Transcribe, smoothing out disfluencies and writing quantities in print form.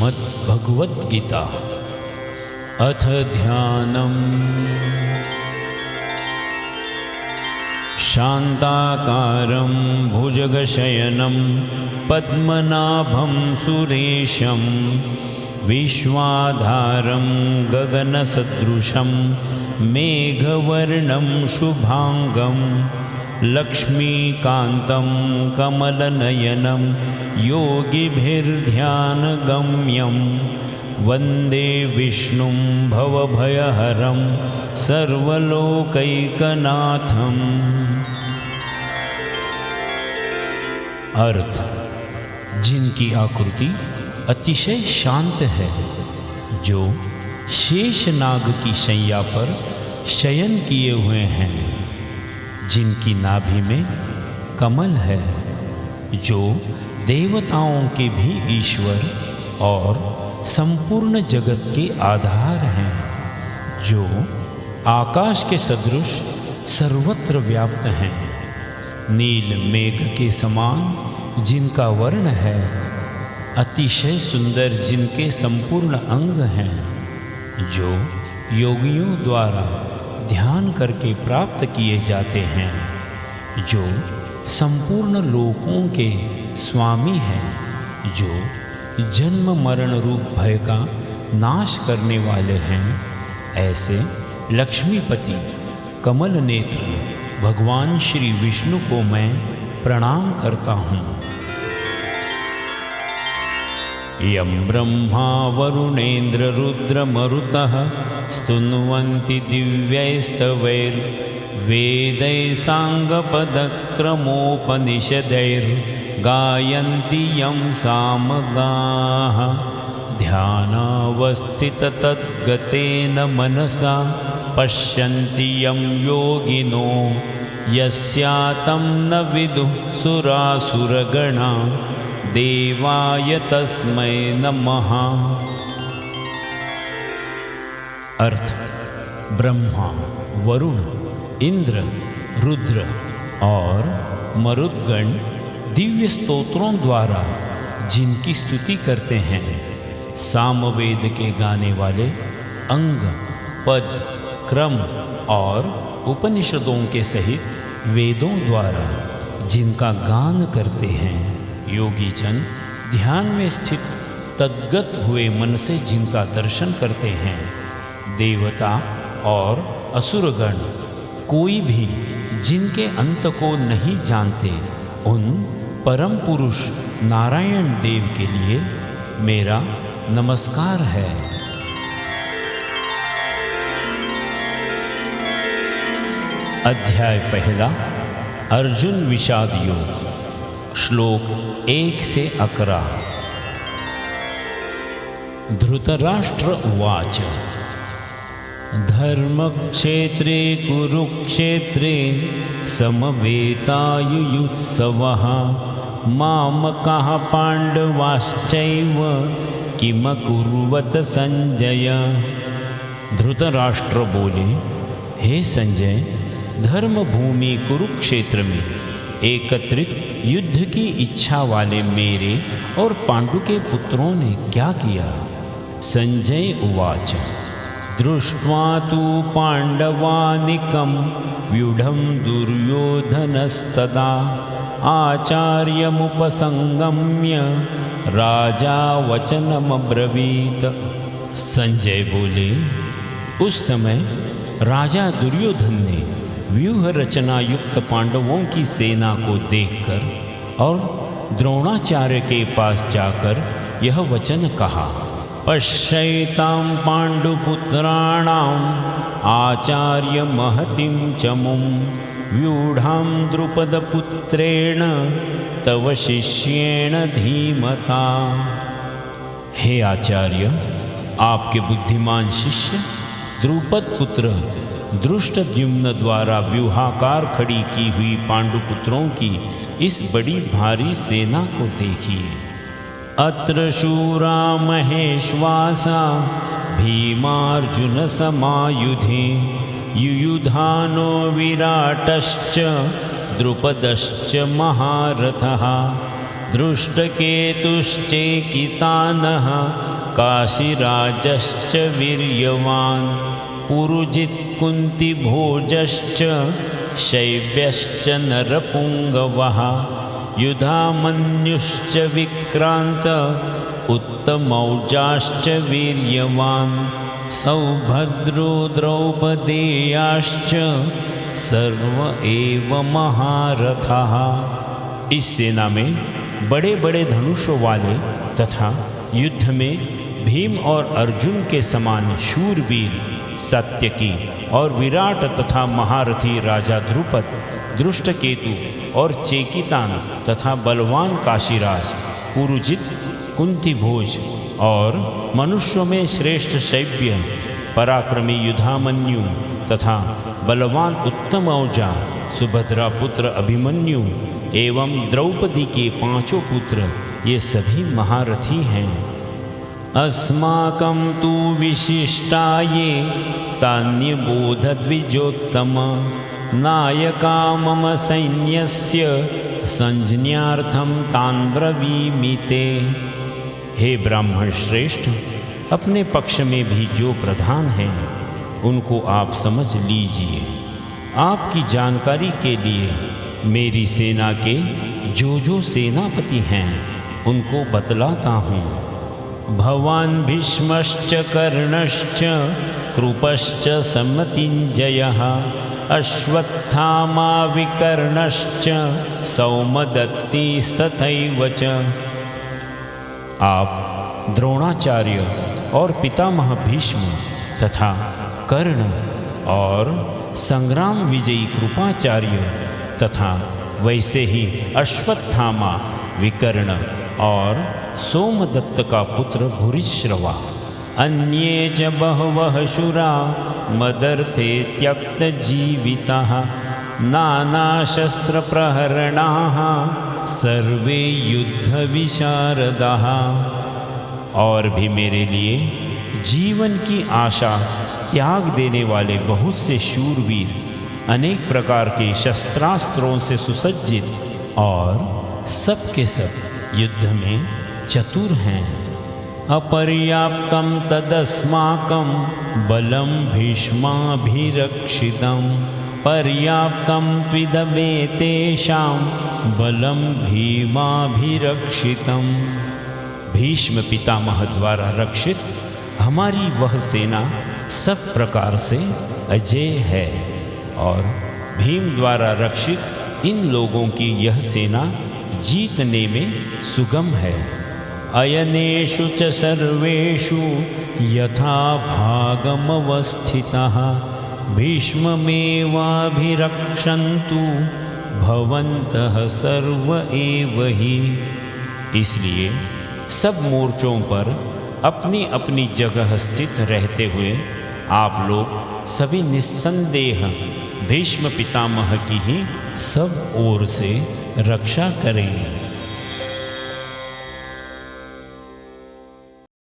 श्रीमद्भगवद्गीता अथ ध्यानम्। शान्ताकारं भुजगशयनं पद्मनाभं सुरेशं विश्वाधारं गगनसदृशं मेघवर्णं शुभांगं लक्ष्मीकान्तं कमलनयनं योगिभिर्ध्यानगम्यं वन्दे विष्णुं भवभयहरं सर्वलोकैकनाथम्। अर्थ: जिनकी आकृति अतिशय शांत है, जो शेषनाग की शैया पर शयन किए हुए हैं, जिनकी नाभि में कमल है, जो देवताओं के भी ईश्वर और संपूर्ण जगत के आधार हैं, जो आकाश के सदृश सर्वत्र व्याप्त हैं, नील मेघ के समान जिनका वर्ण है, अतिशय सुंदर जिनके संपूर्ण अंग हैं, जो योगियों द्वारा ध्यान करके प्राप्त किए जाते हैं, जो संपूर्ण लोकों के स्वामी हैं, जो जन्म मरण रूप भय का नाश करने वाले हैं, ऐसे लक्ष्मीपति कमल नेत्र भगवान श्री विष्णु को मैं प्रणाम करता हूँ। यं ब्रह्मा वरुणेन्द्र रुद्रमरुतः स्तुन्वन्ति दिव्यैस्तवैर्वेदैः साङ्गपदक्रमोपनिषदैर्गायन्ति यं सामगाः ध्यानावस्थिततद्गतेन मनसा पश्यन्ति यं योगिनो यस्यातं न विदुः सुरासुरगणा देवाय तस्मै नमः। अर्थ: ब्रह्मा, वरुण, इंद्र, रुद्र और मरुद्गण दिव्य स्तोत्रों द्वारा जिनकी स्तुति करते हैं, सामवेद के गाने वाले अंग, पद, क्रम और उपनिषदों के सहित वेदों द्वारा जिनका गान करते हैं, योगी जन ध्यान में स्थित तद्गत हुए मन से जिनका दर्शन करते हैं, देवता और असुरगण कोई भी जिनके अंत को नहीं जानते, उन परम पुरुष नारायण देव के लिए मेरा नमस्कार है। अध्याय पहला, अर्जुन विषाद योग। श्लोक 1 से 11। धृतराष्ट्र उवाच धर्मक्षेत्रे कुरुक्षेत्रे समवेतायुयुत्सवः मामकाः पाण्डवाश्चैव किमकुर्वत संजय। धृतराष्ट्र बोले, हे संजय, धर्म भूमि कुरुक्षेत्र में एकत्रित युद्ध की इच्छा वाले मेरे और पांडु के पुत्रों ने क्या किया? संजय उवाच दृष्ट्वा तु पांडवानिकं व्यूढ़ं दुर्योधनस्तदा आचार्यमुपसंगम्य राजा वचनमब्रवीत। संजय बोले, उस समय राजा दुर्योधन ने व्यूह रचना युक्त पांडवों की सेना को देखकर और द्रोणाचार्य के पास जाकर यह वचन कहा, पश्यैतां पाण्डुपुत्राणाम् आचार्य महतिं चमुं व्यूढ़ां द्रुपदपुत्रेण तव शिष्येण धीमता। हे आचार्य, आपके बुद्धिमान शिष्य द्रुपद पुत्र धृष्टद्युम्न द्वारा व्यूहाकार खड़ी की हुई पांडुपुत्रों की इस बड़ी भारी सेना को देखिए। अत्र शूरा महेश्वासा भीमार्जुन समायुधे युयुधानो विराटश्च द्रुपदश्च महारथः दृष्टकेतुश्चेकितानः काशीराजश्च वीर्यवान् पुरुजित् कुन्तिभोजश्च शैब्यश्च नरपुङ्गवः युधामन्युश्च विक्रान्त उत्तमौजाश्च वीर्यवान् सौभद्रो द्रौपदेयाश्च सर्व एव महारथः। इस सेना में बड़े बड़े धनुषों वाले तथा युद्ध में भीम और अर्जुन के समान शूरवीर सत्यकी और विराट तथा महारथी राजा द्रुपद, दृष्टकेतु और चेकितान तथा बलवान काशीराज, पुरुजित, कुंतीभोज और मनुष्यों में श्रेष्ठ शैब्य, पराक्रमी युधामन्यु तथा बलवान उत्तमौजा, सुभद्रा पुत्र अभिमन्यु एवं द्रौपदी के 5 पुत्र, ये सभी महारथी हैं। अस्माकं तु विशिष्टाये तान्यबोधद्विजोत्तम नायका मम सैन्यस्य संज्ञार्थं तान् ब्रवीमि ते। हे ब्राह्मण श्रेष्ठ, अपने पक्ष में भी जो प्रधान हैं उनको आप समझ लीजिए। आपकी जानकारी के लिए मेरी सेना के जो सेनापति हैं उनको बतलाता हूँ। भवान् भीष्मश्च कर्णश्च कृपश्च सम्मतिञ्जयः अश्वत्थामा विकर्णश्च सौमदत्तिस्तथैव च। आप द्रोणाचार्य और पितामह भीष्म तथा कर्ण और संग्राम विजयी कृपाचार्य तथा वैसे ही अश्वत्थामा, विकर्ण और सोमदत्त का पुत्र भूरिश्रवा, अन्ये च बहवः शूरा मदर्थे त्यक्तजीविताः नानाशस्त्रप्रहरणाः सर्वे युद्धविशारदाः। और भी मेरे लिए जीवन की आशा त्याग देने वाले बहुत से शूरवीर अनेक प्रकार के शस्त्रास्त्रों से सुसज्जित और सब के सब युद्ध में चतुर हैं। अपर्याप्तं तदस्माकं बलं भीष्माभिरक्षितं पर्याप्तं त्विदमेतेषां बलं भीमाभिरक्षितं। भीष्म पितामह द्वारा रक्षित हमारी वह सेना सब प्रकार से अजय है और भीम द्वारा रक्षित इन लोगों की यह सेना जीतने में सुगम है। अयनेषु च सर्वेषु यथा भागमवस्थितः भीष्ममेवाभिरक्षन्तु भवन्तः सर्व एव हि। इसलिए सब मोर्चों पर अपनी अपनी जगह स्थित रहते हुए आप लोग सभी निस्संदेह भीष्म पितामह की ही सब ओर से रक्षा करें।